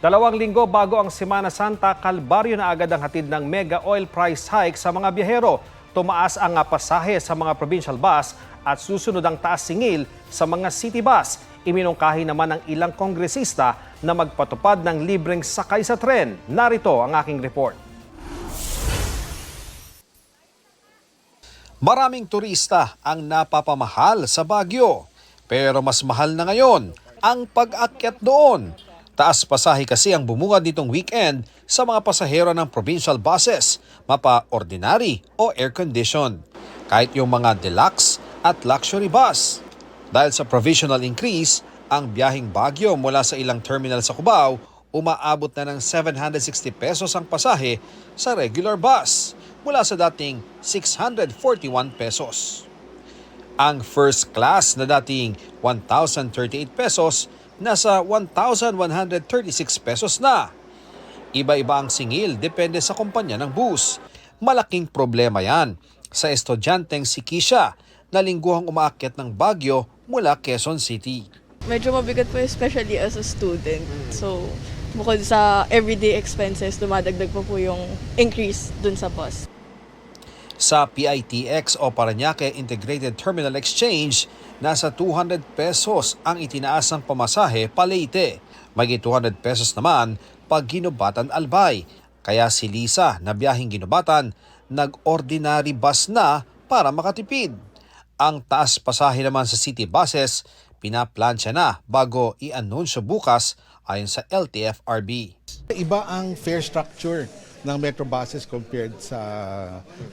2 linggo bago ang Semana Santa, kalbaryo na agad ang hatid ng mega oil price hike sa mga biyahero. Tumaas ang pasahe sa mga provincial bus at susunod ang taas singil sa mga city bus. Iminungkahi naman ng ilang kongresista na magpatupad ng libreng sakay sa tren. Narito ang aking report. Maraming turista ang napapamahal sa Baguio. Pero mas mahal na ngayon ang pag-akyat doon. Taas pasahe kasi ang bumungad nitong weekend sa mga pasahero ng provincial buses, mapa-ordinary o air-conditioned. Kahit yung mga deluxe at luxury bus. Dahil sa provisional increase, ang biyaheng Baguio mula sa ilang terminal sa Cubao, umaabot na ng 760 pesos ang pasahe sa regular bus mula sa dating 641 pesos. Ang first class na dating 1,038 pesos, nasa 1,136 pesos na. Iba-iba ang singil depende sa kumpanya ng bus. Malaking problema yan sa estudyanteng si Kisha na lingguhang umaakyat ng Baguio mula Quezon City. Medyo mabigat po especially as a student. So, bukod sa everyday expenses, dumadagdag po yung increase dun sa bus. Sa PITX o Parañaque Integrated Terminal Exchange, nasa 200 pesos ang itinaas ng pamasahe pa Leyte. May 200 pesos naman pag Ginubatan Albay. Kaya si Lisa na biyaheng Ginubatan, nag-ordinary bus na para makatipid. Ang taas pasahe naman sa city buses, pinaplansya na bago i-anunsyo bukas ayon sa LTFRB. Iba ang fare structure ng metro buses compared sa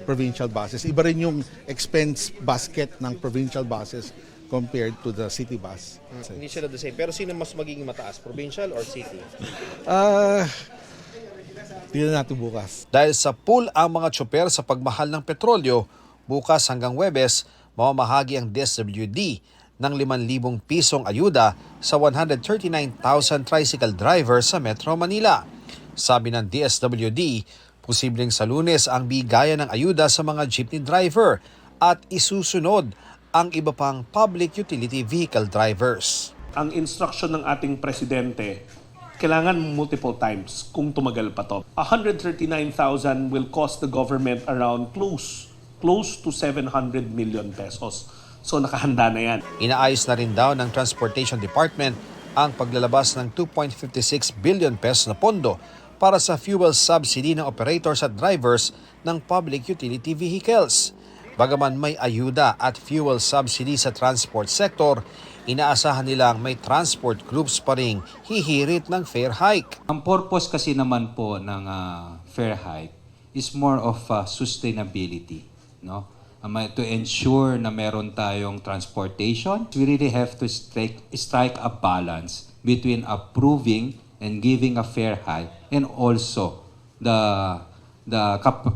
provincial buses. Iba rin yung expense basket ng provincial buses compared to the city bus. Hindi sila the same. Pero sino mas magiging mataas? Provincial or city? Tingnan natin bukas. Dahil sa pool ang mga tsoper sa pagmahal ng petrolyo, bukas hanggang Huwebes, mamamahagi ang DSWD ng 5,000 pisong ayuda sa 139,000 tricycle drivers sa Metro Manila. Sabi ng DSWD, posibleng sa Lunes ang bigayan ng ayuda sa mga jeepney driver at isusunod ang iba pang public utility vehicle drivers. Ang instruction ng ating presidente, kailangan multiple times kung tumagal pa to. 139,000 will cost the government around close to 700 million pesos. So nakahanda na yan. Inaayos na rin daw ng Transportation Department ang paglalabas ng 2.56 billion pesos na pondo para sa fuel subsidy ng operators at drivers ng public utility vehicles. Bagaman may ayuda at fuel subsidy sa transport sector, inaasahan nilang may transport groups pa ring hihirit ng fare hike. Ang purpose kasi naman po ng fare hike is more of sustainability, no? To ensure na meron tayong transportation, we really have to strike a balance between approving and giving a fair hike and also the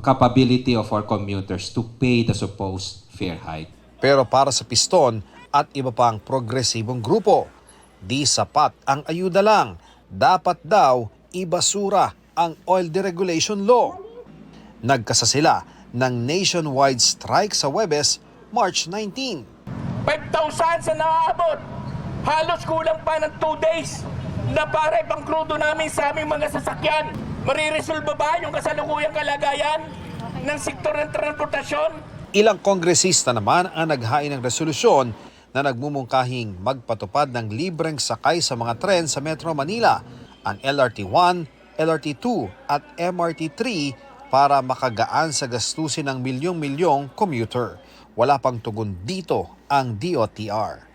capability of our commuters to pay the supposed fair hike. Pero para sa Piston at iba pang progresibong grupo, di sapat ang ayuda lang. Dapat daw ibasura ang oil deregulation law. Nagkasa sila ng nationwide strike sa Huwebes, March 19. 5,000 sa naabot. Halos kulang pa ng 2 days na para ipangkrudo namin sa aming mga sasakyan. Mariresolve ba yung kasalukuyang kalagayan ng sektor ng transportasyon? Ilang kongresista naman ang naghain ng resolusyon na nagmumungkahing magpatupad ng libreng sakay sa mga tren sa Metro Manila, ang LRT1, LRT2 at MRT3 para makagaan sa gastusin ng milyong-milyong commuter. Wala pang tugon dito ang DOTR.